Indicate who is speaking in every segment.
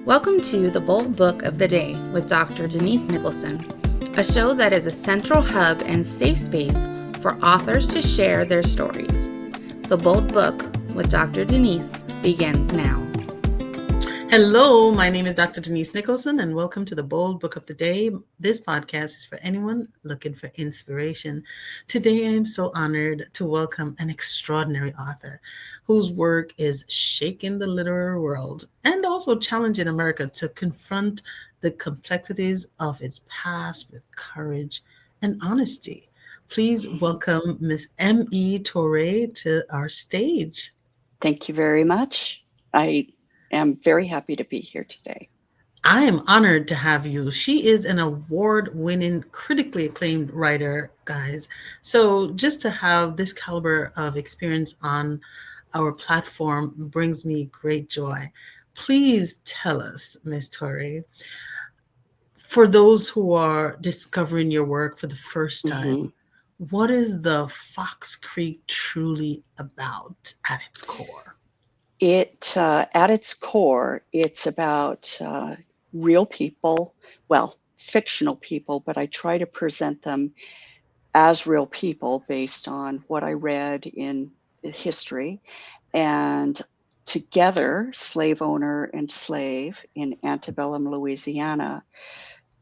Speaker 1: Welcome to the Bold Book of the Day with Dr. Denise Nicholson, a show that is a central hub and safe space for authors to share their stories. The Bold Book with Dr. Denise begins now.
Speaker 2: Hello, my name is Dr. Denise Nicholson, and welcome to the Bold Book of the Day. This podcast is for anyone looking for inspiration. Today, I am so honored to welcome an extraordinary author whose work is shaking the literary world and also challenging America to confront the complexities of its past with courage and honesty. Please welcome Miss M.E. Torrey to our stage.
Speaker 3: Thank you very much. I am very happy to be here today.
Speaker 2: I am honored to have you. She is an award-winning, critically acclaimed writer, guys. So just to have this caliber of experience on our platform brings me great joy. Please tell us, Ms. Torrey, for those who are discovering your work for the first time, what is the Fox Creek truly about at its core?
Speaker 3: At its core, it's about real people, well, fictional people, but I try to present them as real people based on what I read in history. And together, slave owner and slave in antebellum Louisiana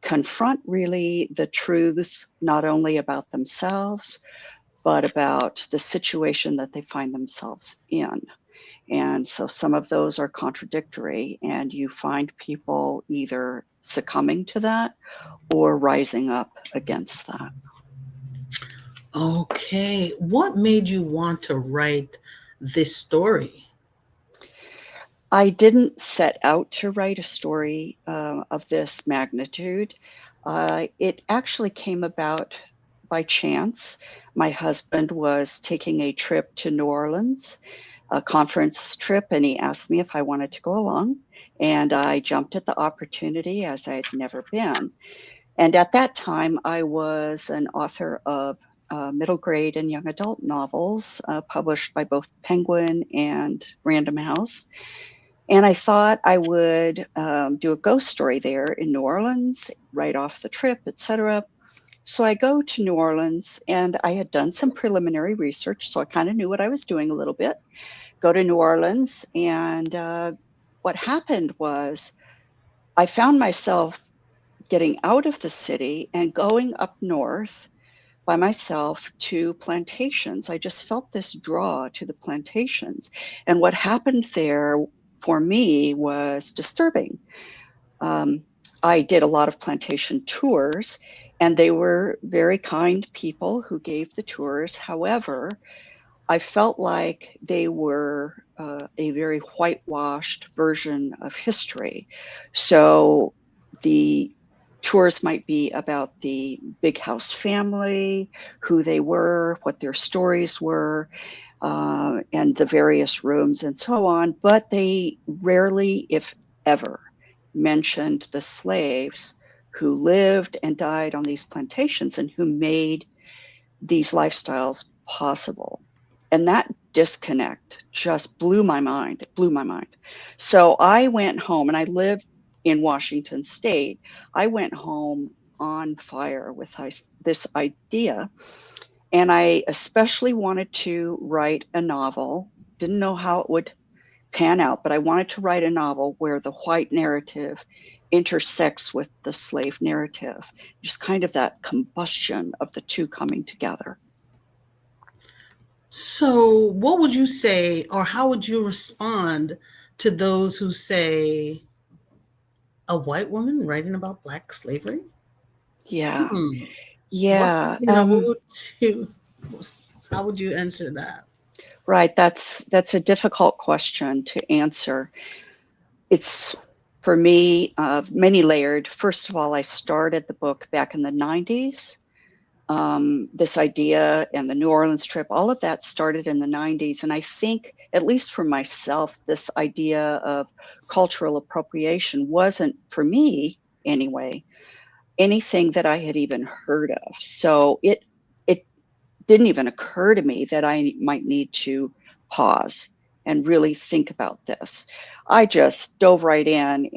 Speaker 3: confront really the truths not only about themselves, but about the situation that they find themselves in. And so some of those are contradictory, and you find people either succumbing to that or rising up against that.
Speaker 2: Okay. What made you want to write this story?
Speaker 3: I didn't set out to write a story of this magnitude. It actually came about by chance. My husband was taking a trip to New Orleans, a conference trip, and he asked me if I wanted to go along. And I jumped at the opportunity as I had never been. And at that time, I was an author of middle grade and young adult novels published by both Penguin and Random House. And I thought I would do a ghost story there in New Orleans, right off the trip, etc. So I go to New Orleans, and I had done some preliminary research, so I kind of knew what I was doing a little bit. Go to New Orleans, and what happened was I found myself getting out of the city and going up north by myself to plantations. I just felt this draw to the plantations. And what happened there for me was disturbing. I did a lot of plantation tours, and they were very kind people who gave the tours. However, I felt like they were a very whitewashed version of history. So the tours might be about the big house family, who they were, what their stories were, and the various rooms and so on. But they rarely, if ever, mentioned the slaves who lived and died on these plantations and who made these lifestyles possible. And that disconnect just blew my mind. It blew my mind. So I went home, and I lived in Washington State. I went home on fire with this idea. And I especially wanted to write a novel. Didn't know how it would pan out, but I wanted to write a novel where the white narrative intersects with the slave narrative, just kind of that combustion of the two coming together.
Speaker 2: So, what would you say, or how would you respond to those who say a white woman writing about Black slavery?
Speaker 3: Yeah.
Speaker 2: Hmm.
Speaker 3: Yeah.
Speaker 2: How would you answer that?
Speaker 3: Right. That's a difficult question to answer. It's, for me, many layered. First of all, I started the book back in the 90s. This idea and the New Orleans trip, all of that started in the 90s. And I think, at least for myself, this idea of cultural appropriation wasn't, for me anyway, anything that I had even heard of. So it didn't even occur to me that I might need to pause and really think about this. I just dove right in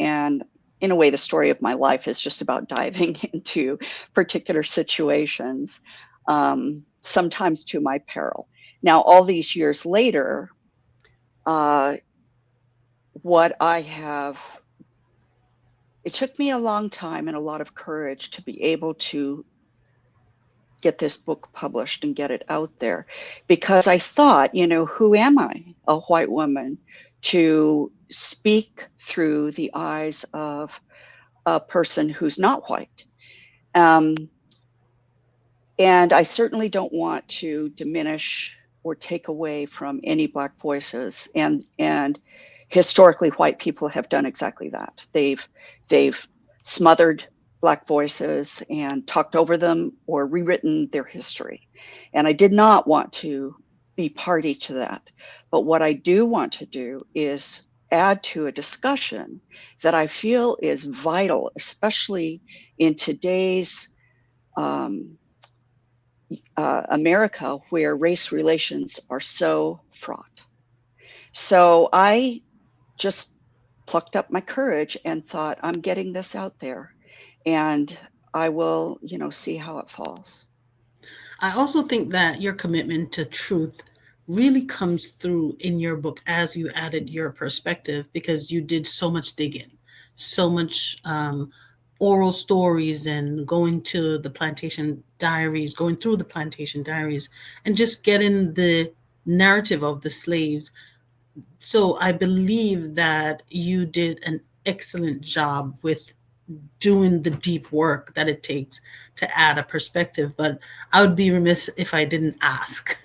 Speaker 3: a way, the story of my life is just about diving into particular situations, sometimes to my peril. Now, all these years later, what I have, it took me a long time and a lot of courage to be able to get this book published and get it out there, because I thought, who am I, a white woman, to speak through the eyes of a person who's not white. And I certainly don't want to diminish or take away from any Black voices. And historically, white people have done exactly that. They've smothered Black voices and talked over them or rewritten their history. And I did not want to be party to that. But what I do want to do is add to a discussion that I feel is vital, especially in today's America, where race relations are so fraught. So I just plucked up my courage and thought, I'm getting this out there, and I will, see how it falls.
Speaker 2: I also think that your commitment to truth really comes through in your book as you added your perspective, because you did so much digging, so much oral stories, and going through the plantation diaries, and just getting the narrative of the slaves. So I believe that you did an excellent job with doing the deep work that it takes to add a perspective. But I would be remiss if I didn't ask.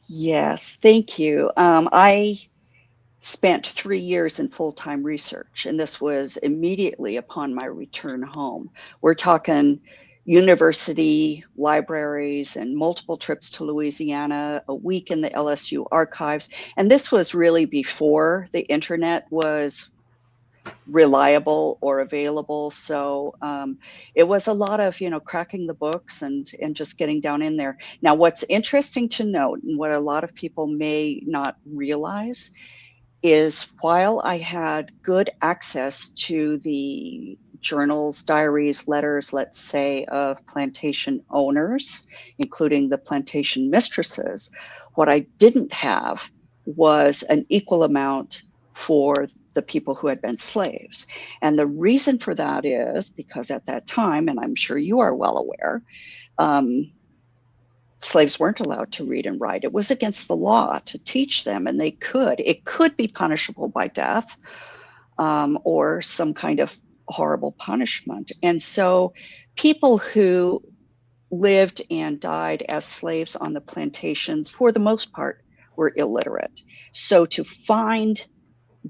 Speaker 3: Yes, thank you. I spent 3 years in full-time research, and this was immediately upon my return home. We're talking university libraries and multiple trips to Louisiana, a week in the LSU archives. And this was really before the internet was reliable or available. So it was a lot of, cracking the books and just getting down in there. Now, what's interesting to note, and what a lot of people may not realize, is while I had good access to the journals, diaries, letters, let's say, of plantation owners, including the plantation mistresses, what I didn't have was an equal amount for the people who had been slaves. And the reason for that is because at that time, and I'm sure you are well aware, slaves weren't allowed to read and write. It was against the law to teach them, and it could be punishable by death, or some kind of horrible punishment. And so people who lived and died as slaves on the plantations, for the most part, were illiterate. So to find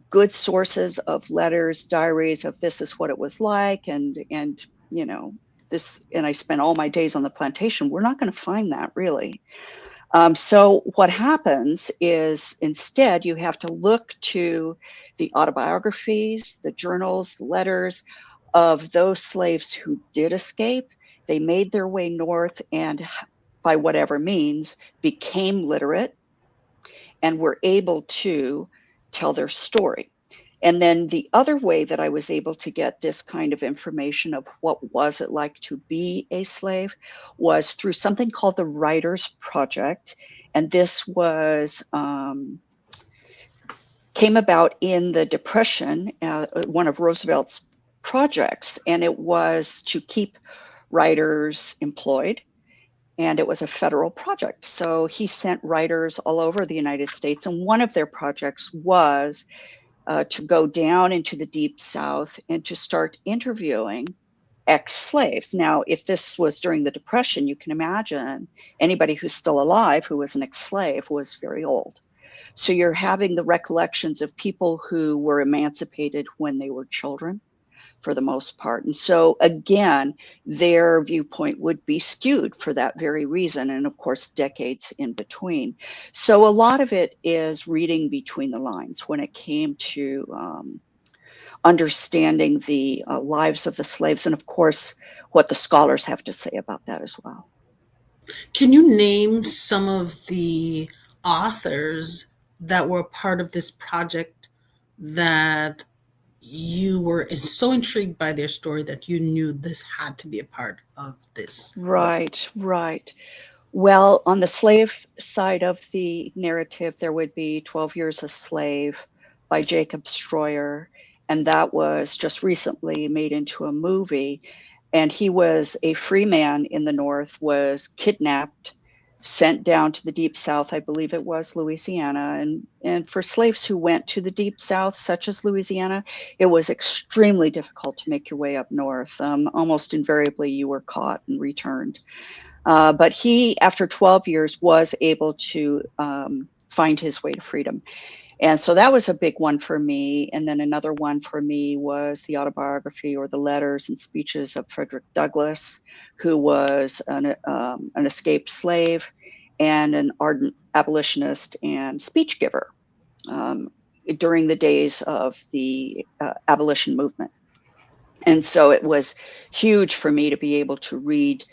Speaker 3: good sources of letters, diaries of this is what it was like, and this, and I spent all my days on the plantation, we're not going to find that really. So what happens is instead you have to look to the autobiographies, the journals, the letters of those slaves who did escape. They made their way north and by whatever means became literate and were able to tell their story. And then the other way that I was able to get this kind of information of what was it like to be a slave was through something called the Writers Project. And this was came about in the Depression, one of Roosevelt's projects, and it was to keep writers employed. And it was a federal project. So he sent writers all over the United States. And one of their projects was to go down into the Deep South and to start interviewing ex-slaves. Now, if this was during the Depression, you can imagine anybody who's still alive who was an ex-slave was very old. So you're having the recollections of people who were emancipated when they were children, for the most part. And so again, their viewpoint would be skewed for that very reason. And of course, decades in between. So a lot of it is reading between the lines when it came to understanding the lives of the slaves. And of course, what the scholars have to say about that as well.
Speaker 2: Can you name some of the authors that were part of this project that you were so intrigued by their story that you knew this had to be a part of this book?
Speaker 3: Right, right. Well, on the slave side of the narrative, there would be 12 Years a Slave by Jacob Stroyer, and that was just recently made into a movie. And he was a free man in the North, was kidnapped, sent down to the Deep South, I believe it was Louisiana. And for slaves who went to the Deep South, such as Louisiana, it was extremely difficult to make your way up north. Almost invariably, you were caught and returned. But he, after 12 years, was able to find his way to freedom. And so that was a big one for me. And then another one for me was the autobiography or the letters and speeches of Frederick Douglass, who was an escaped slave and an ardent abolitionist and speech giver during the days of the abolition movement. And so it was huge for me to be able to read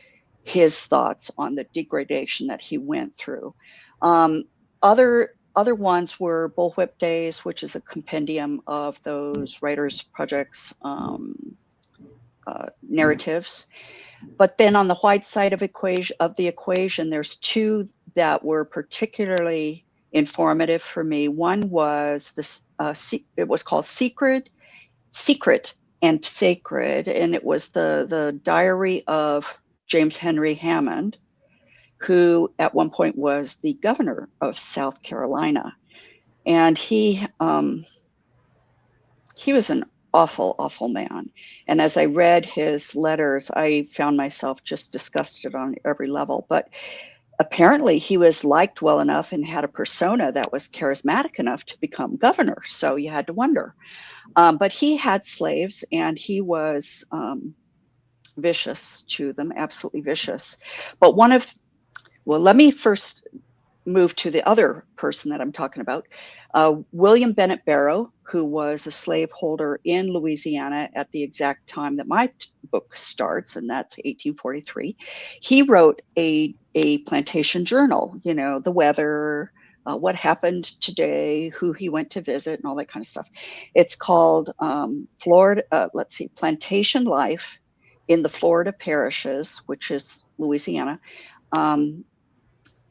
Speaker 3: his thoughts on the degradation that he went through. Other ones were Bullwhip Days, which is a compendium of those writers' projects narratives. But then on the white side of the equation, there's two that were particularly informative for me. One was this. It was called Secret and Sacred, and it was the diary of James Henry Hammond, who at one point was the governor of South Carolina. And he was an awful man. And as I read his letters, I found myself just disgusted on every level. But apparently he was liked well enough and had a persona that was charismatic enough to become governor. So you had to wonder. But he had slaves, and he was vicious to them, absolutely vicious. But let me first move to the other person that I'm talking about, William Bennett Barrow, who was a slaveholder in Louisiana at the exact time that my book starts, and that's 1843. He wrote a plantation journal, the weather, what happened today, who he went to visit, and all that kind of stuff. It's called Plantation Life in the Florida Parishes, which is Louisiana,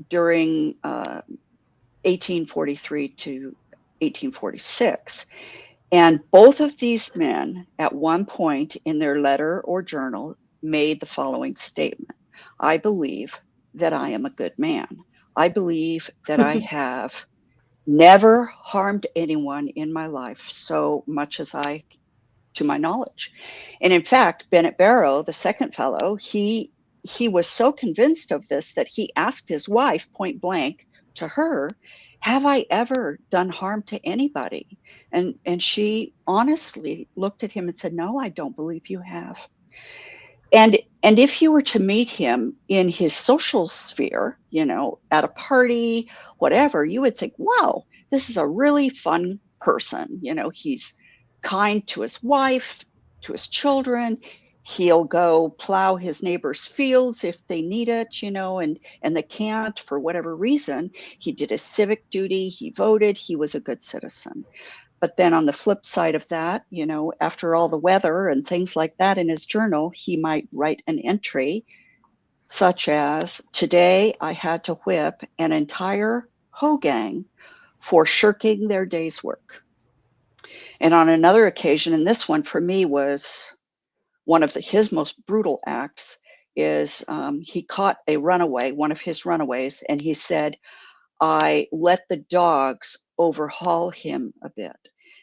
Speaker 3: during 1843 to 1846. And both of these men, at one point in their letter or journal, made the following statement: I believe that I am a good man. I believe that I have never harmed anyone in my life so much as to my knowledge. And in fact, Bennett Barrow, the second fellow, he was so convinced of this that he asked his wife point blank to her, have I ever done harm to anybody? And she honestly looked at him and said, no, I don't believe you have. And if you were to meet him in his social sphere, at a party, whatever, you would think, wow, this is a really fun person. He's kind to his wife, to his children. He'll go plow his neighbor's fields if they need it, and they can't for whatever reason. He did his civic duty. He voted. He was a good citizen. But then on the flip side of that, after all the weather and things like that in his journal, he might write an entry such as, today I had to whip an entire hoe gang for shirking their day's work. And on another occasion, and this one for me was one of his most brutal acts, is he caught a runaway, one of his runaways, and he said, I let the dogs overhaul him a bit.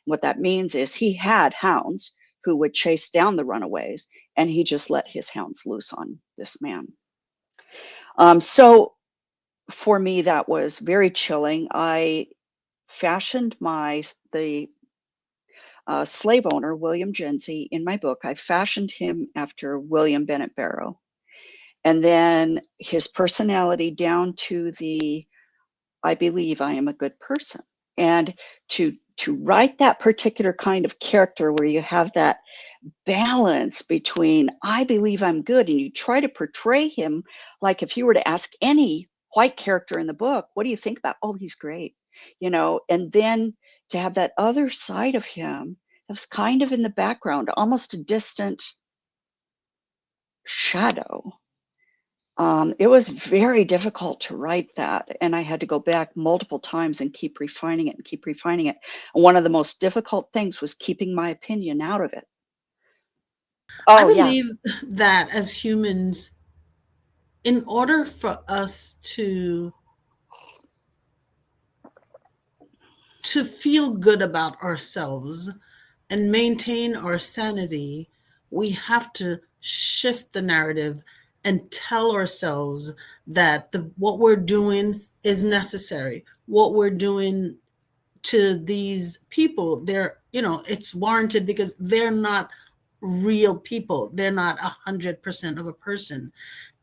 Speaker 3: What that means is he had hounds who would chase down the runaways, and he just let his hounds loose on this man. So for me, that was very chilling. I fashioned the slave owner, William Jensey, in my book. I fashioned him after William Bennett Barrow. And then his personality down to I believe I am a good person. And to write that particular kind of character where you have that balance between I believe I'm good, and you try to portray him like if you were to ask any white character in the book, what do you think about? Oh, he's great. and then to have that other side of him that was kind of in the background, almost a distant shadow. It was very difficult to write that, and I had to go back multiple times and keep refining it and keep refining it. And one of the most difficult things was keeping my opinion out of it.
Speaker 2: I
Speaker 3: Oh, yeah.
Speaker 2: believe that as humans, in order for us to feel good about ourselves and maintain our sanity, we have to shift the narrative and tell ourselves that what we're doing is necessary. What we're doing to these people, it's warranted because they're not real people. They're not 100% of a person.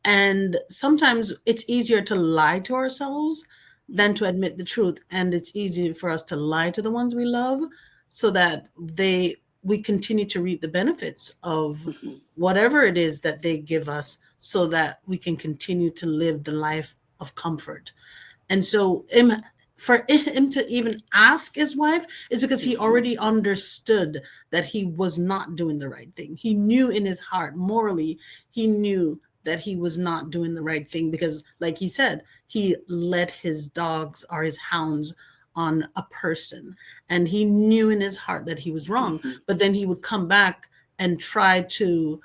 Speaker 2: And sometimes it's easier to lie to ourselves than to admit the truth. And it's easy for us to lie to the ones we love so that we continue to reap the benefits of
Speaker 3: Mhm.
Speaker 2: whatever it is that they give us so that we can continue to live the life of comfort. And so for him to even ask his wife is because he
Speaker 3: Mhm.
Speaker 2: already understood that he was not doing the right thing. He knew in his heart, morally, he knew that he was not doing the right thing because, like he said, he let his dogs or his hounds on a person. And he knew in his heart that he was wrong.
Speaker 3: Mhm.
Speaker 2: But then he would come back and try to,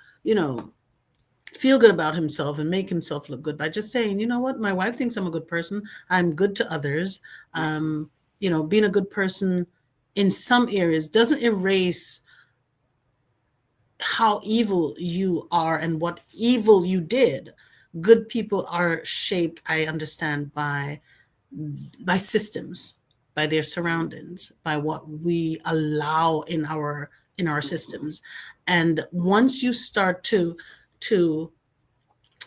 Speaker 2: feel good about himself and make himself look good by just saying, you know what, my wife thinks I'm a good person. I'm good to others. Being a good person in some areas doesn't erase how evil you are and what evil you did. Good people are shaped, I understand, by systems, by their surroundings, by what we allow in our
Speaker 3: Mhm.
Speaker 2: systems. And once you start to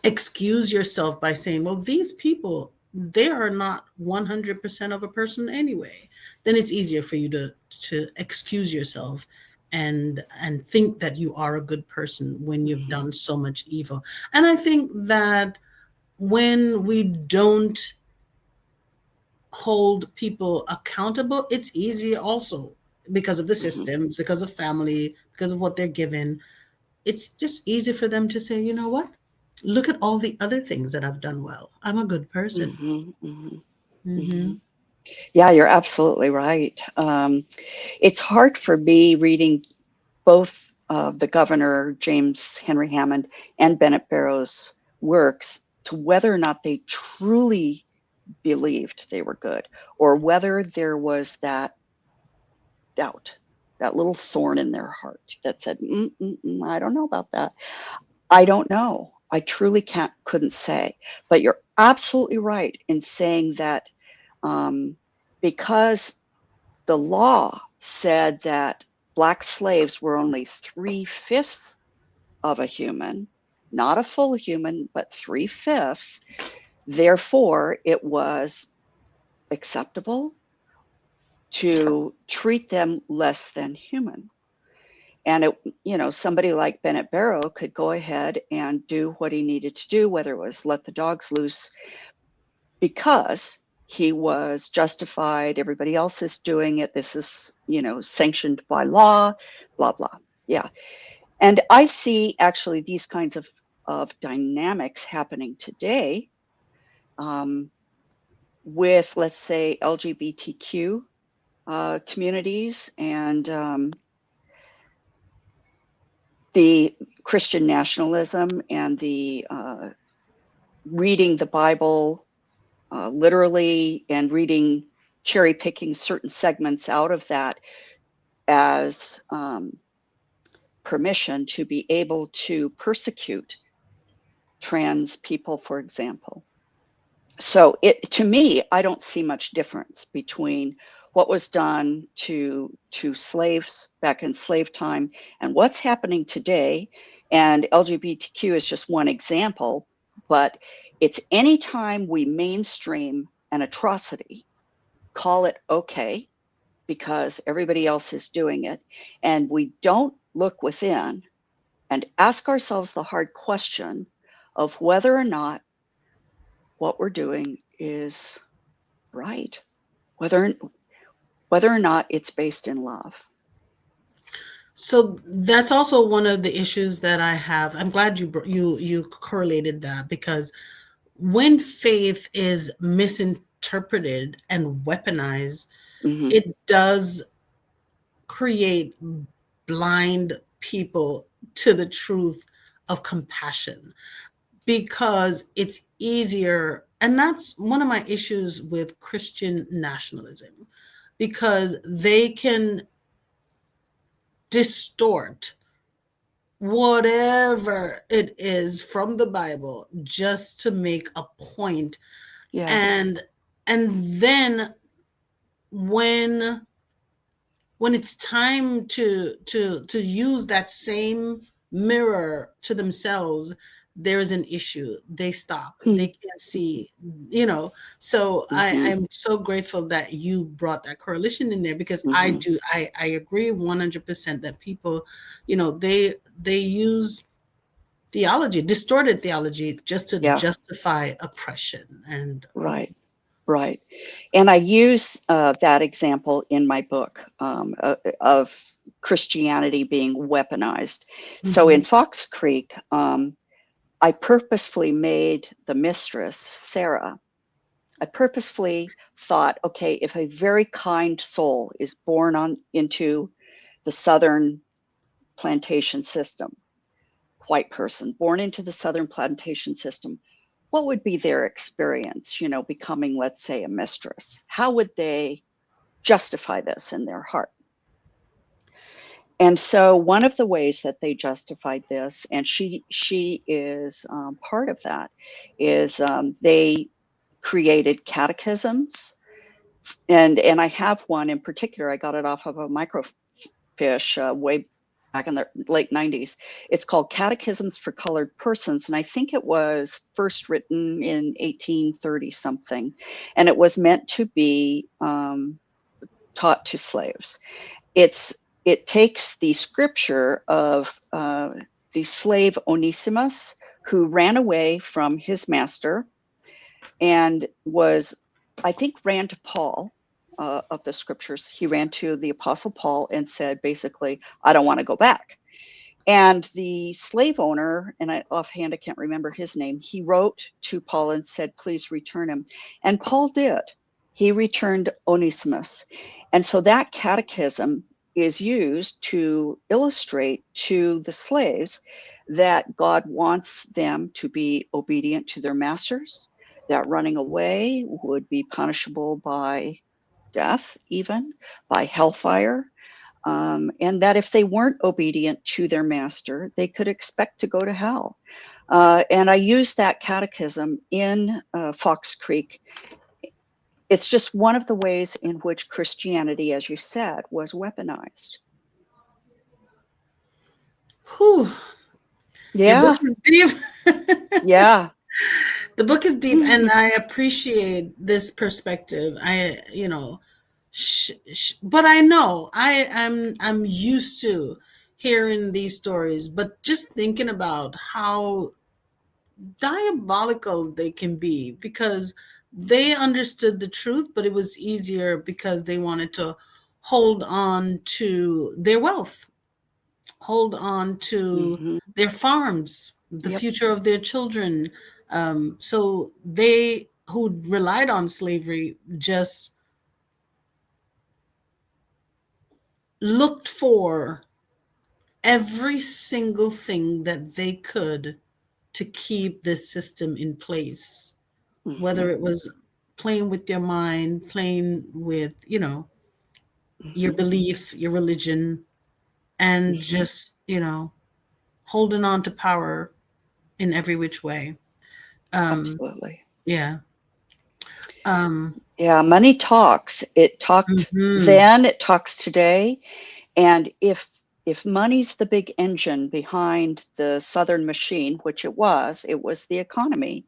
Speaker 2: excuse yourself by saying, well, these people, they are not 100% of a person anyway, then it's easier for you to excuse yourself and think that you are a good person when you've
Speaker 3: Mhm.
Speaker 2: done so much evil. And I think that when we don't hold people accountable, it's easy also because of the
Speaker 3: Mhm.
Speaker 2: systems, because of family, because of what they're given. It's just easy for them to say, you know what? Look at all the other things that I've done well. I'm a good person.
Speaker 3: Mhm. Mhm.
Speaker 2: Hmm.
Speaker 3: Mhm. Yeah, you're absolutely right. It's hard for me reading both the Governor, James Henry Hammond, and Bennett Barrow's works to whether or not they truly believed they were good, or whether there was that doubt, that little thorn in their heart that said, I don't know about that. I don't know. I truly couldn't say. But you're absolutely right in saying that um, because the law said that Black slaves were only 3/5 of a human, not a full human, but 3/5. Therefore, it was acceptable to treat them less than human. And somebody like Bennett Barrow could go ahead and do what he needed to do, whether it was let the dogs loose because he was justified. Everybody else is doing it. This is, sanctioned by law, blah, blah. Yeah. And I see actually these kinds of dynamics happening today um, with, let's say, LGBTQ communities and the Christian nationalism and the reading the Bible literally and reading, cherry picking certain segments out of that as permission to be able to persecute trans people, for example. So to me, I don't see much difference between what was done to slaves back in slave time and what's happening today. And LGBTQ is just one example, but it's anytime we mainstream an atrocity, call it okay because everybody else is doing it, and we don't look within and ask ourselves the hard question of whether or not what we're doing is right. whether whether or not it's based in love.
Speaker 2: So that's also one of the issues that I have. I'm glad you correlated that, because when faith is misinterpreted and weaponized,
Speaker 3: Hmm.
Speaker 2: it does create blind people to the truth of compassion, because it's easier. And that's one of my issues with Christian nationalism, because they can distort whatever it is from the Bible just to make a point.
Speaker 3: Yeah.
Speaker 2: And then when it's time to use that same mirror to themselves, there is an issue. They stop. They can't see, So
Speaker 3: Mm-hmm.
Speaker 2: I'm so grateful that you brought that correlation in there, because
Speaker 3: Mm-hmm.
Speaker 2: I agree 100% that people, they use theology, distorted theology, just to
Speaker 3: Yeah.
Speaker 2: justify oppression. And
Speaker 3: Right. Right. And I use that example in my book of Christianity being weaponized. So in
Speaker 2: Mhm.
Speaker 3: Fox Creek, I purposefully made the mistress Sarah. I purposefully thought, okay, if a very kind soul is born into the Southern plantation system, white person born into the Southern plantation system, what would be their experience, becoming, let's say, a mistress? How would they justify this in their heart? And so one of the ways that they justified this, and she is part of that, is they created catechisms. And I have one in particular. I got it off of a microfiche way back in the late 90s. It's called Catechisms for Colored Persons, and I think it was first written in 1830 something, and it was meant to be taught to slaves. It takes the scripture of the slave Onesimus, who ran away from his master and I think, ran to Paul. Of the scriptures, he ran to the Apostle Paul and said, basically, I don't want to go back. And the slave owner, and offhand I can't remember his name, he wrote to Paul and said, please return him. And Paul did. He returned Onesimus. And so that catechism is used to illustrate to the slaves that God wants them to be obedient to their masters, that running away would be punishable by death, even by hellfire, and that if they weren't obedient to their master, they could expect to go to hell. And I use that catechism in Fox Creek. It's just one of the ways in which Christianity, as you said, was weaponized.
Speaker 2: Whew, your book
Speaker 3: Yeah,
Speaker 2: is deep.
Speaker 3: yeah.
Speaker 2: The book is deep, and I appreciate this perspective. But I know I'm used to hearing these stories, but just thinking about how diabolical they can be, because they understood the truth, but it was easier because they wanted to hold on to their wealth, hold on to
Speaker 3: Hmm.
Speaker 2: their farms, the
Speaker 3: Yep.
Speaker 2: future of their children. So they who relied on slavery just looked for every single thing that they could to keep this system in place,
Speaker 3: Hmm.
Speaker 2: whether it was playing with your mind, playing with, your
Speaker 3: Hmm.
Speaker 2: belief, your religion, and
Speaker 3: Hmm.
Speaker 2: just, holding on to power in every which way. Um,
Speaker 3: Absolutely.
Speaker 2: yeah. Um,
Speaker 3: Yeah, money talks. It talked
Speaker 2: mhm.
Speaker 3: then, it talks today. And if money's the big engine behind the Southern machine, which it was the economy.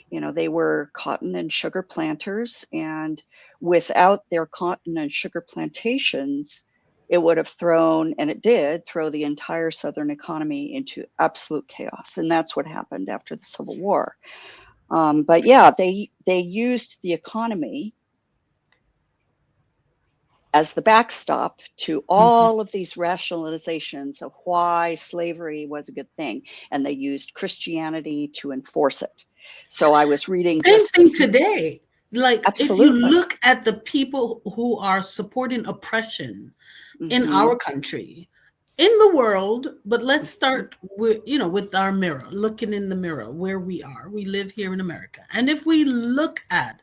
Speaker 3: They were cotton and sugar planters, and without their cotton and sugar plantations, it would have thrown, and it did throw, the entire Southern economy into absolute chaos. And that's what happened after the Civil War. But yeah, they used the economy as the backstop to all of these rationalizations of why slavery was a good thing. And they used Christianity to enforce it. So I was reading
Speaker 2: Same
Speaker 3: just
Speaker 2: thing
Speaker 3: this.
Speaker 2: today. Like, if you
Speaker 3: Absolutely.
Speaker 2: look at the people who are supporting oppression in
Speaker 3: Mm-hmm.
Speaker 2: our country, in the world, but let's start with, with our mirror, looking in the mirror where we are. We live here in America. And if we look at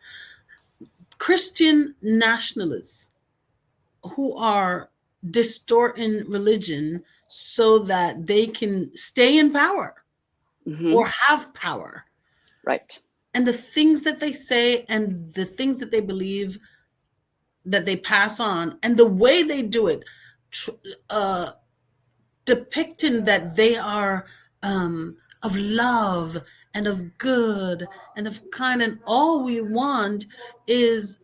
Speaker 2: Christian nationalists who are distorting religion so that they can stay in power
Speaker 3: Mm-hmm.
Speaker 2: or have power,
Speaker 3: Right.
Speaker 2: and the things that they say and the things that they believe that they pass on and the way they do it, uh, depicting that they are of love and of good and of kind, and all we want is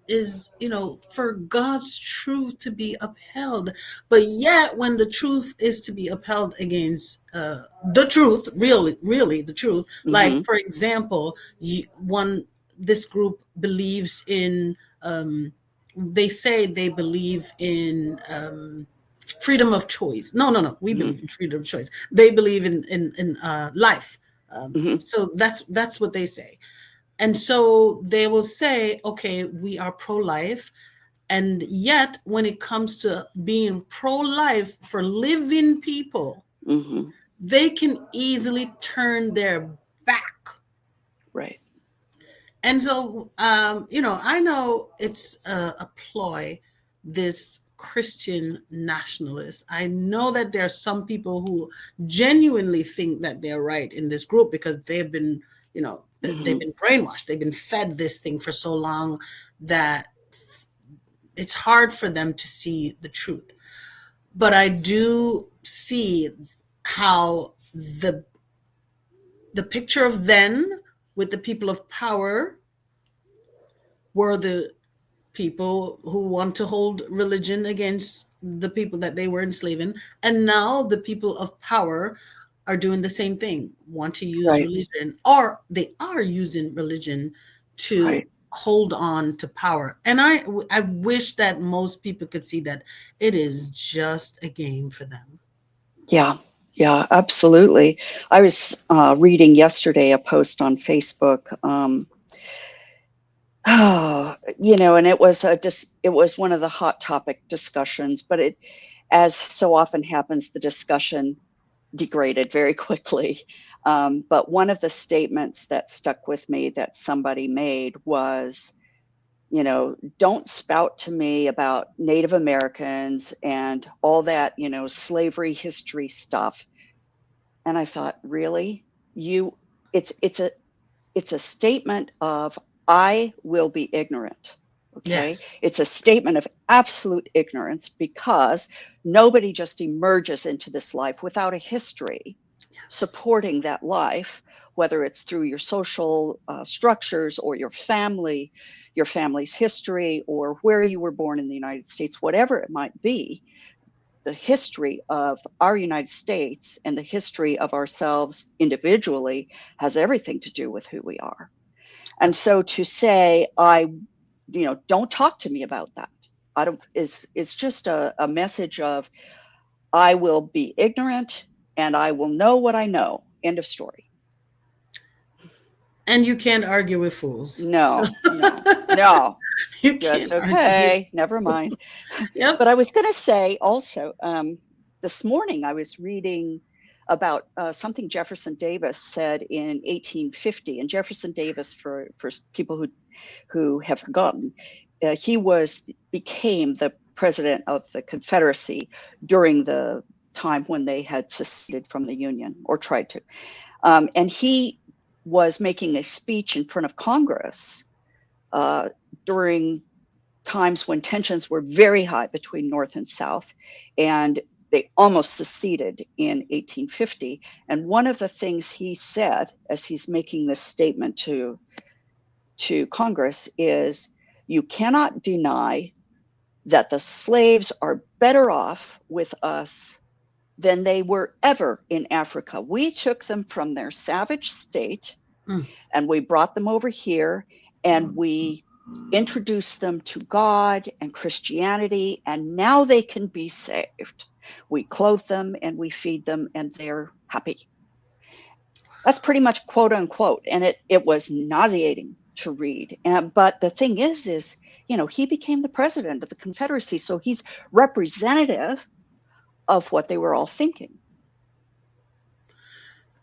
Speaker 2: for God's truth to be upheld. But yet when the truth is to be upheld against the truth, really the truth, like,
Speaker 3: Mm-hmm.
Speaker 2: for example, this group believes in, they say they believe in freedom of choice. No. We
Speaker 3: Mm-hmm.
Speaker 2: believe in freedom of choice. They believe in life.
Speaker 3: Mm-hmm.
Speaker 2: So that's what they say. And so they will say, okay, we are pro-life. And yet, when it comes to being pro-life for living people,
Speaker 3: Mm-hmm.
Speaker 2: they can easily turn their back.
Speaker 3: Right.
Speaker 2: And so, I know it's a ploy, this Christian nationalist. I know that there are some people who genuinely think that they're right in this group because they've been,
Speaker 3: Mm-hmm.
Speaker 2: they've been brainwashed. They've been fed this thing for so long that it's hard for them to see the truth. But I do see how the picture of then with the people of power were the people who want to hold religion against the people that they were enslaving. And now the people of power are doing the same thing, want to use
Speaker 3: Right.
Speaker 2: religion, or they are using religion to
Speaker 3: Right.
Speaker 2: hold on to power. And I wish that most people could see that it is just a game for them.
Speaker 3: Yeah. Yeah, absolutely. I was reading yesterday a post on Facebook. And it was it was one of the hot topic discussions, but it, as so often happens, the discussion degraded very quickly. But one of the statements that stuck with me that somebody made was, don't spout to me about Native Americans and all that, slavery history stuff. And I thought, really? You it's it's a statement of I will be ignorant. Okay.
Speaker 2: Yes.
Speaker 3: It's a statement of absolute ignorance because nobody just emerges into this life without a history
Speaker 2: Yes.
Speaker 3: supporting that life, whether it's through your social structures or your family's history, or where you were born in the United States, whatever it might be. The history of our United States and the history of ourselves individually has everything to do with who we are. And so to say, don't talk to me about that, I don't, is just a message of I will be ignorant and I will know what I know. End of story.
Speaker 2: And you can't argue with fools. So
Speaker 3: No.
Speaker 2: you
Speaker 3: Just
Speaker 2: can't argue with
Speaker 3: okay. Never
Speaker 2: fools.
Speaker 3: mind.
Speaker 2: Yep.
Speaker 3: But I was going to say also, this morning I was reading about something Jefferson Davis said in 1850. And Jefferson Davis, for people who have forgotten, he became the president of the Confederacy during the time when they had seceded from the Union, or tried to. And he was making a speech in front of Congress during times when tensions were very high between North and South, and they almost seceded in 1850. And one of the things he said as he's making this statement to Congress is, you cannot deny that the slaves are better off with us than they were ever in Africa. We took them from their savage state
Speaker 2: Mm.
Speaker 3: and we brought them over here, and we introduce them to God and Christianity, and now they can be saved. We clothe them and we feed them, and they're happy. That's pretty much quote unquote. And it was nauseating to read. But the thing is, he became the president of the Confederacy. So he's representative of what they were all thinking.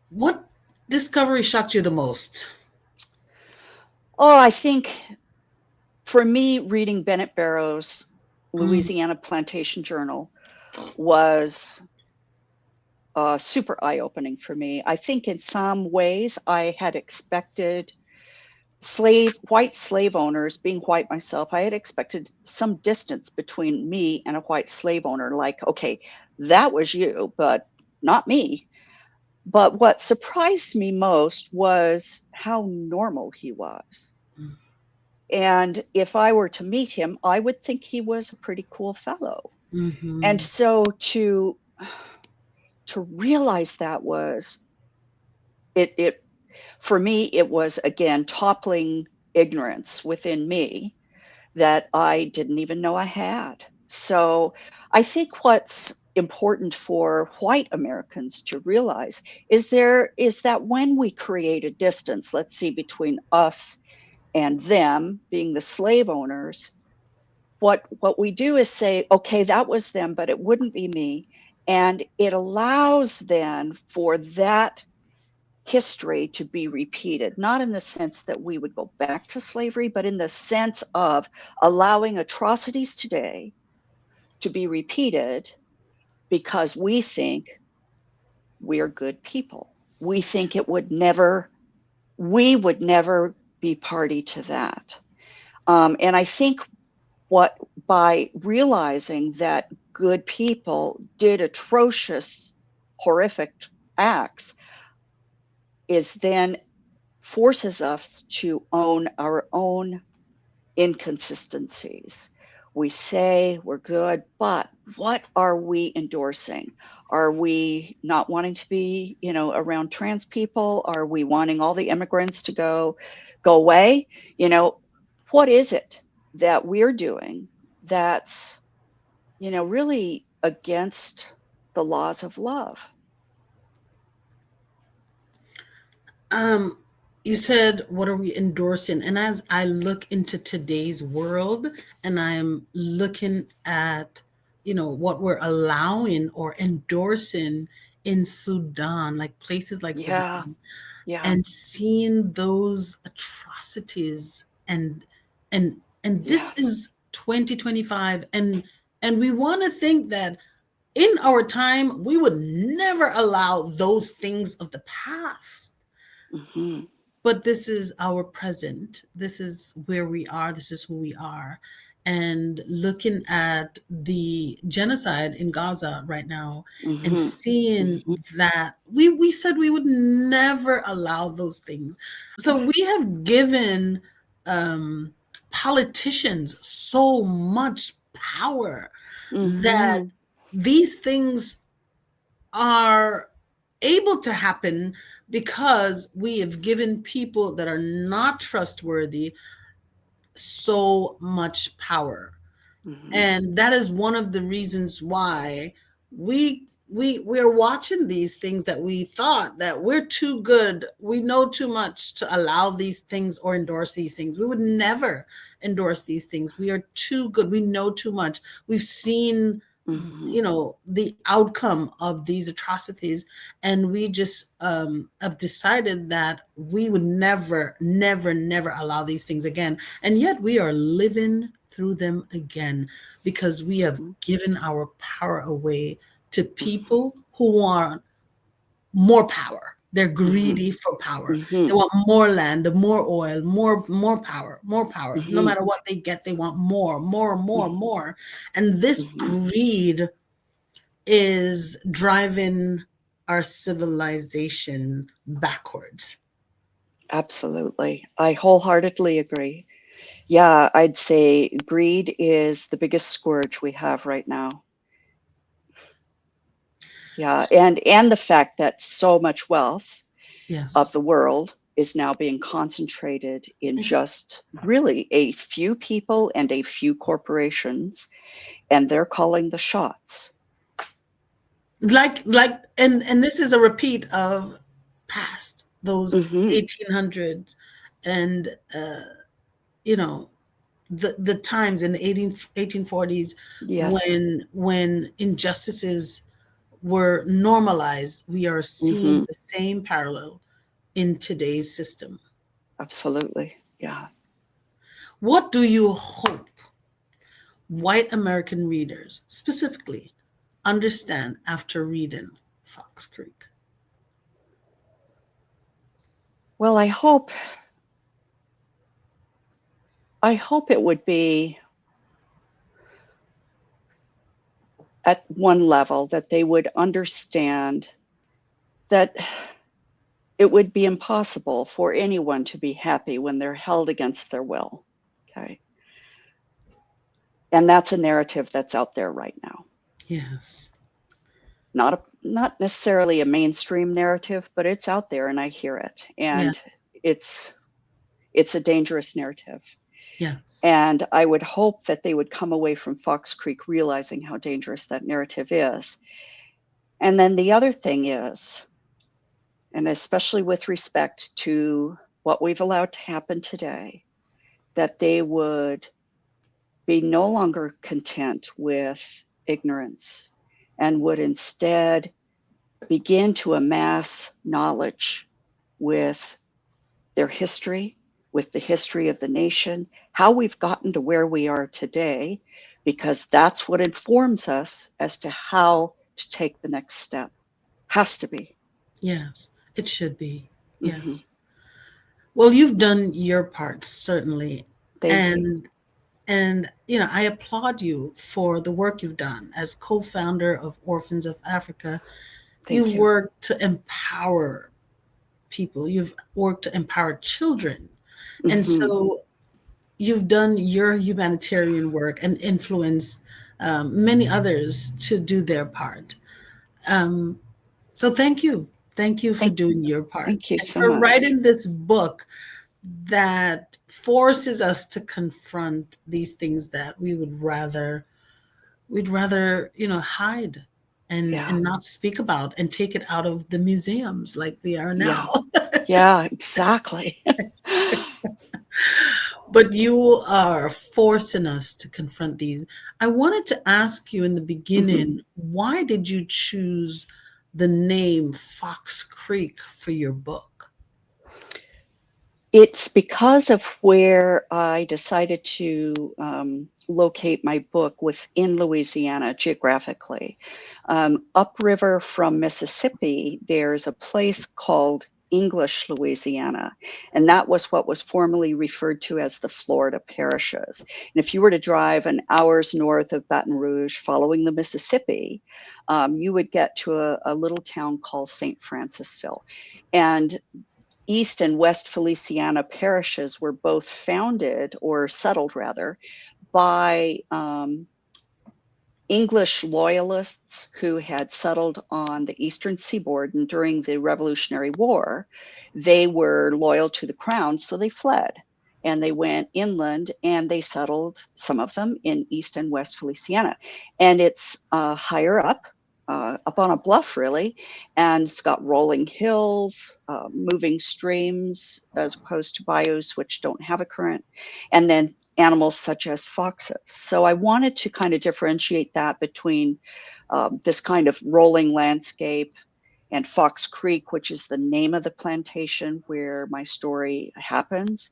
Speaker 2: What discovery shocked you the most?
Speaker 3: Oh, I think for me, reading Bennett Barrow's Louisiana Plantation Journal was super eye-opening for me. I think in some ways I had expected white slave owners, being white myself, I had expected some distance between me and a white slave owner. Like, okay, that was you, but not me. But what surprised me most was how normal he was. And if I were to meet him, I would think he was a pretty cool fellow.
Speaker 2: Mm-hmm.
Speaker 3: And so to realize that was it for me, it was again toppling ignorance within me that I didn't even know I had. So I think what's important for white Americans to realize is that when we create a distance, let's see, between us and them being the slave owners, what we do is say, okay, that was them, but it wouldn't be me. And it allows then for that history to be repeated, not in the sense that we would go back to slavery, but in the sense of allowing atrocities today to be repeated because we think we're good people. We think we would never be party to that. And I think by realizing that good people did atrocious, horrific acts, is then forces us to own our own inconsistencies. We say we're good, but what are we endorsing? Are we not wanting to be, around trans people? Are we wanting all the immigrants to go away? What is it that we're doing that's, really against the laws of love?
Speaker 2: You said, what are we endorsing? And as I look into today's world and I'm looking at, what we're allowing or endorsing in Sudan, like places like Sudan, and seeing those atrocities and this is 2025 and we want to think that in our time we would never allow those things of the past.
Speaker 3: Mm-hmm.
Speaker 2: But this is our present. This is where we are. This is who we are. And looking at the genocide in Gaza right now and seeing that we said we would never allow those things. So we have given politicians so much power that these things are able to happen because we have given people that are not trustworthy so much power. And that is one of the reasons why we're watching these things that we thought that we're too good, we know too much to allow these things or endorse these things. We would never endorse these things. We are too good, we know too much. We've seen the outcome of these atrocities, and we just have decided that we would never allow these things again. And yet we are living through them again because we have given our power away to people who want more power. They're greedy for power. They want more land, more oil, more power. No matter what they get, they want more. And this greed is driving our civilization backwards.
Speaker 3: Absolutely. I wholeheartedly agree. Yeah, I'd say greed is the biggest scourge we have right now. Yeah, and the fact that so much wealth of the world is now being concentrated in just really a few people and a few corporations, and they're calling the shots.
Speaker 2: And this is a repeat of past those
Speaker 3: Hmm.
Speaker 2: 1800s, and you know the times in the 1840s
Speaker 3: Yes.
Speaker 2: when injustices were normalized. We are seeing
Speaker 3: Hmm.
Speaker 2: the same parallel in today's system.
Speaker 3: Absolutely. Yeah.
Speaker 2: What do you hope white American readers specifically understand after reading Fox Creek?
Speaker 3: Well, I hope it would be at one level that they would understand that it would be impossible for anyone to be happy when they're held against their will. Okay. And that's a narrative that's out there right now.
Speaker 2: Yes.
Speaker 3: Not necessarily a mainstream narrative, but it's out there and I hear it.
Speaker 2: Yeah.
Speaker 3: And it's a dangerous narrative.
Speaker 2: Yes.
Speaker 3: And I would hope that they would come away from Fox Creek realizing how dangerous that narrative is. And then the other thing is, and especially with respect to what we've allowed to happen today, that they would be no longer content with ignorance and would instead begin to amass knowledge with their history, with the history of the nation, how we've gotten to where we are today, because that's what informs us as to how to take the next step. Has to be.
Speaker 2: Yes. It should be.
Speaker 3: Hmm.
Speaker 2: Yes. Well, you've done your part, certainly.
Speaker 3: Thank you.
Speaker 2: And I applaud you for the work you've done as co-founder of Orphans of Africa.
Speaker 3: Thank
Speaker 2: You've
Speaker 3: you.
Speaker 2: worked to empower people. You've worked to empower children. And
Speaker 3: Hmm.
Speaker 2: so you've done your humanitarian work and influenced many others to do their part. Um, so thank you. Thank you for
Speaker 3: Thank,
Speaker 2: doing your part
Speaker 3: thank you
Speaker 2: and
Speaker 3: so
Speaker 2: for
Speaker 3: much.
Speaker 2: writing this book that forces us to confront these things that we'd rather hide
Speaker 3: Yeah.
Speaker 2: and not speak about and take it out of the museums like they are now.
Speaker 3: Yeah. Yeah, exactly.
Speaker 2: But you are forcing us to confront these. I wanted to ask you in the
Speaker 3: Hmm.
Speaker 2: beginning, why did you choose the name Fox Creek for your book?
Speaker 3: It's because of where I decided to locate my book within Louisiana geographically. Upriver from Mississippi, there's a place called English, Louisiana, and that was what was formerly referred to as the Florida parishes. And if you were to drive an hour's north of Baton Rouge following the Mississippi, you would get to a little town called St. Francisville. And East and West Feliciana parishes were both founded, or settled rather, by English loyalists who had settled on the eastern seaboard. And during the Revolutionary War, they were loyal to the crown, so they fled. And they went inland and they settled, some of them, in East and West Feliciana. And it's higher up on a bluff, really. And it's got rolling hills, moving streams, as opposed to bayous, which don't have a current. And then animals such as foxes. So I wanted to kind of differentiate that between this kind of rolling landscape and Fox Creek, which is the name of the plantation where my story happens,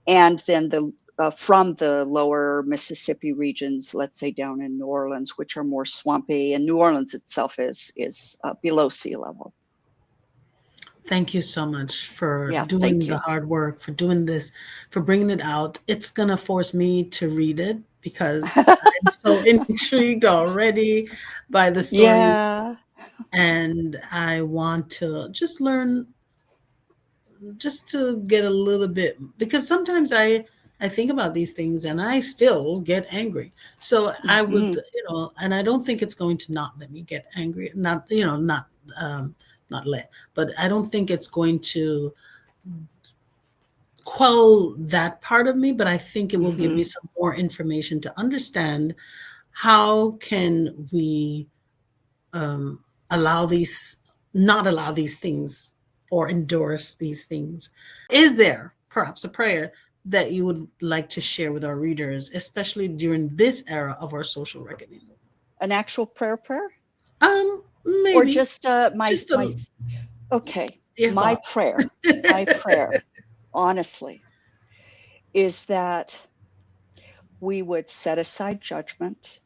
Speaker 3: and then the from the lower Mississippi regions, let's say down in New Orleans, which are more swampy, and New Orleans itself is below sea level.
Speaker 2: Thank you so much for
Speaker 3: Yeah,
Speaker 2: doing
Speaker 3: thank
Speaker 2: the
Speaker 3: you.
Speaker 2: hard work, for doing this, for bringing it out. It's going to force me to read it because I'm so intrigued already by the stories.
Speaker 3: Yeah.
Speaker 2: And I want to just learn, just to get a little bit, because sometimes I think about these things and I still get angry. So I would,
Speaker 3: Hmm.
Speaker 2: and I don't think it's going to not let me get angry. Not, not let, but I don't think it's going to quell that part of me, but I think it will give me
Speaker 3: Hmm.
Speaker 2: some more information to understand how can we um, allow these, not allow these things or endorse these things. Is there perhaps a prayer that you would like to share with our readers, especially during this era of our social reckoning?
Speaker 3: An actual prayer, or
Speaker 2: Maybe
Speaker 3: just my
Speaker 2: just
Speaker 3: my.
Speaker 2: a,
Speaker 3: Okay,
Speaker 2: your
Speaker 3: my
Speaker 2: thoughts.
Speaker 3: prayer, my prayer, honestly, is that we would set aside judgment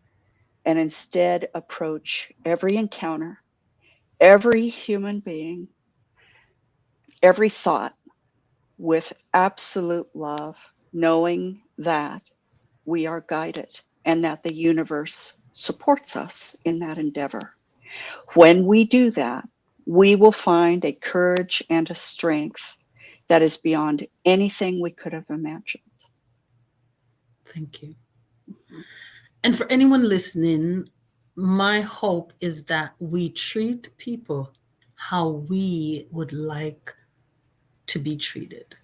Speaker 3: and instead approach every encounter, every human being, every thought with absolute love, knowing that we are guided and that the universe supports us in that endeavor. When we do that, we will find a courage and a strength that is beyond anything we could have imagined.
Speaker 2: Thank you. And for anyone listening, my hope is that we treat people how we would like to be treated.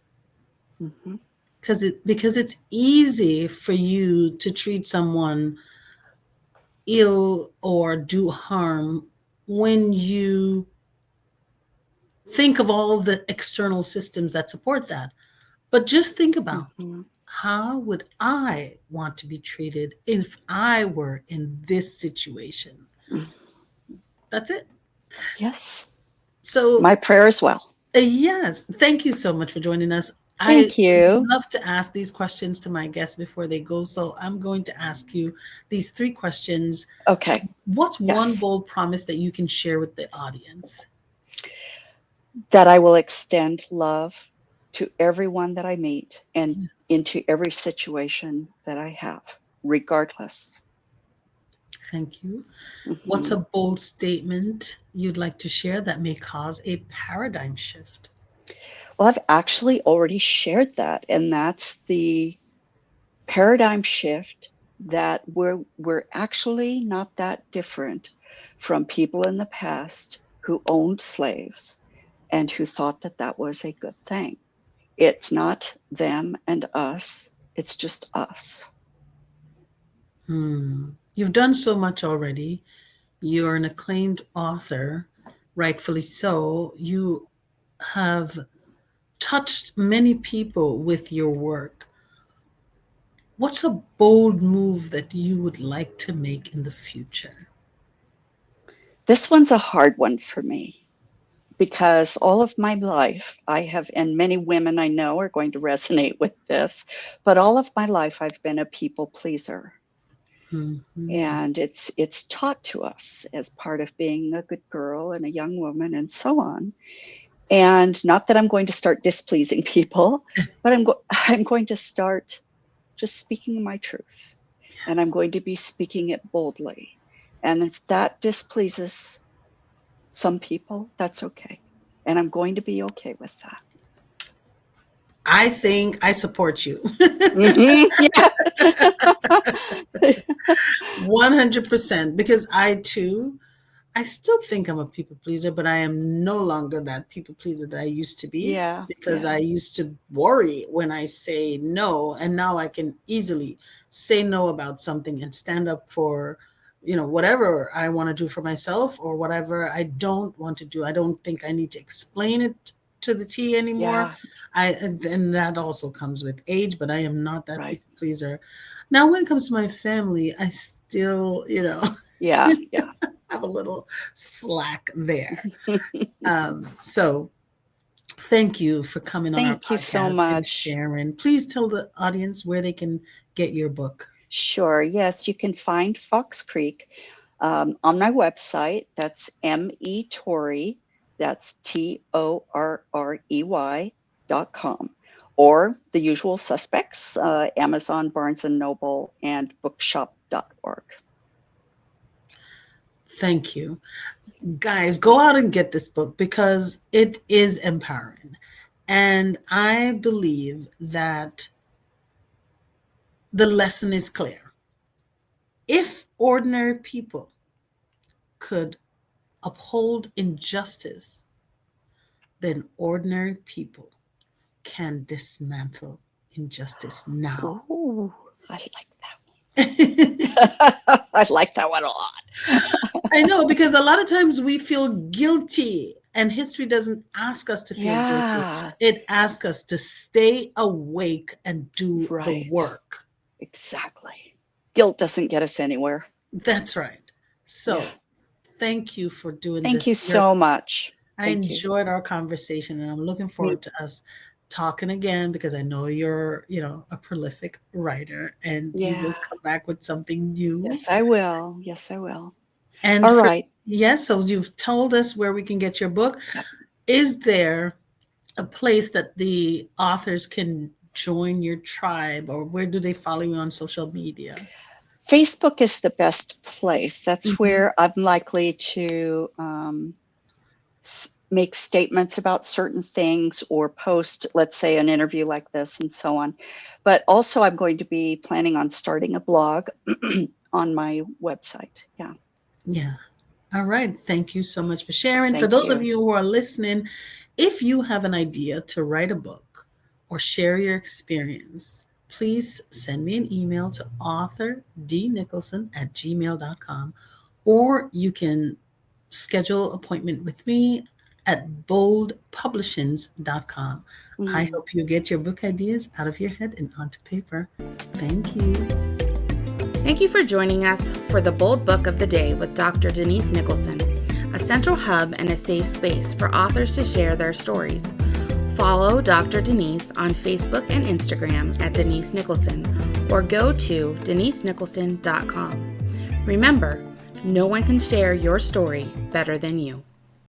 Speaker 3: Mhm.
Speaker 2: Because it's easy for you to treat someone ill or do harm when you think of all the external systems that support that. But just think about,
Speaker 3: Mhm.
Speaker 2: how would I want to be treated if I were in this situation?
Speaker 3: Mm.
Speaker 2: That's it.
Speaker 3: Yes,
Speaker 2: So,
Speaker 3: my prayer as well.
Speaker 2: yes, thank you so much for joining us. I
Speaker 3: Thank you.
Speaker 2: love to ask these questions to my guests before they go. So, I'm going to ask you these three questions.
Speaker 3: Okay,
Speaker 2: What's one
Speaker 3: yes.
Speaker 2: bold promise that you can share with the audience?
Speaker 3: That I will extend love to everyone that I meet and into every situation that I have, regardless.
Speaker 2: Thank you. What's
Speaker 3: Mhm.
Speaker 2: a bold statement you'd like to share that may cause a paradigm shift?
Speaker 3: Well, I've actually already shared that, and that's the paradigm shift that we're actually not that different from people in the past who owned slaves and who thought that that was a good thing. It's not them and us, it's just us.
Speaker 2: You've done so much already. You're an acclaimed author, rightfully so. You have touched many people with your work. What's a bold move that you would like to make in the future?
Speaker 3: This one's a hard one for me because all of my life I have, and many women I know are going to resonate with this, but all of my life I've been a people pleaser.
Speaker 2: Mhm.
Speaker 3: And it's taught to us as part of being a good girl and a young woman and so on. And not that I'm going to start displeasing people, but I'm going to start just speaking my truth. And I'm going to be speaking it boldly. And if that displeases some people, that's okay. And I'm going to be okay with that.
Speaker 2: I think I support you.
Speaker 3: Hmm. Yeah.
Speaker 2: 100%, because I too, I still think I'm a people pleaser, but I am no longer that people pleaser that I used to be,
Speaker 3: Yeah.
Speaker 2: because
Speaker 3: Yeah.
Speaker 2: I used to worry when I say no, and now I can easily say no about something and stand up for, whatever I want to do for myself or whatever I don't want to do. I don't think I need to explain it to the T anymore.
Speaker 3: Yeah.
Speaker 2: And that also comes with age, but I am not that
Speaker 3: Right.
Speaker 2: people pleaser. Now, when it comes to my family, I still,
Speaker 3: Yeah. Yeah.
Speaker 2: have a little slack there. So thank you for coming on our
Speaker 3: Thank you so
Speaker 2: podcast and
Speaker 3: much.
Speaker 2: sharing. Please tell the audience where they can get your book.
Speaker 3: Sure. Yes, you can find Fox Creek on my website. That's Torrey. That's TORREY.com. Or the usual suspects, Amazon, Barnes and Noble, and bookshop.org.
Speaker 2: Thank you. Guys, go out and get this book because it is empowering. And I believe that the lesson is clear. If ordinary people could uphold injustice, then ordinary people can dismantle injustice now.
Speaker 3: Ooh, I like that one. I like that one a lot.
Speaker 2: I know, because a lot of times we feel guilty, and history doesn't ask us to feel guilty.
Speaker 3: Yeah,
Speaker 2: It asks us to stay awake and do the
Speaker 3: right.
Speaker 2: work.
Speaker 3: Exactly. Guilt doesn't get us anywhere.
Speaker 2: That's right. So
Speaker 3: Yeah.
Speaker 2: thank you for doing
Speaker 3: Thank
Speaker 2: this.
Speaker 3: you so much.
Speaker 2: I
Speaker 3: Thank you.
Speaker 2: enjoyed our conversation, and I'm looking forward to us talking again, because I know you're, a prolific writer, and you will
Speaker 3: Yeah.
Speaker 2: come back with something new.
Speaker 3: Yes, I will. Yes, I will.
Speaker 2: And
Speaker 3: All right.
Speaker 2: yes, so you've told us where we can get your book.
Speaker 3: Yep.
Speaker 2: Is there a place that the authors can join your tribe, or where do they follow you on social media?
Speaker 3: Facebook is the best place. That's
Speaker 2: Mhm.
Speaker 3: where I'm likely to make statements about certain things or post, let's say, an interview like this and so on. But also, I'm going to be planning on starting a blog on my website. Yeah.
Speaker 2: Yeah. All right. Thank you so much for sharing. For
Speaker 3: Thank
Speaker 2: those of
Speaker 3: you.
Speaker 2: you who are listening, if you have an idea to write a book or share your experience, please send me an email to authordnicholson@gmail.com, or you can schedule an appointment with me at boldpublishings.com. I hope you get your book ideas out of your head and onto paper. Thank you.
Speaker 1: Thank you for joining us for the Bold Book of the Day with Dr. Denise Nicholson, a central hub and a safe space for authors to share their stories. Follow Dr. Denise on Facebook and Instagram at Denise Nicholson, or go to denisenicholson.com. Remember, no one can share your story better than you.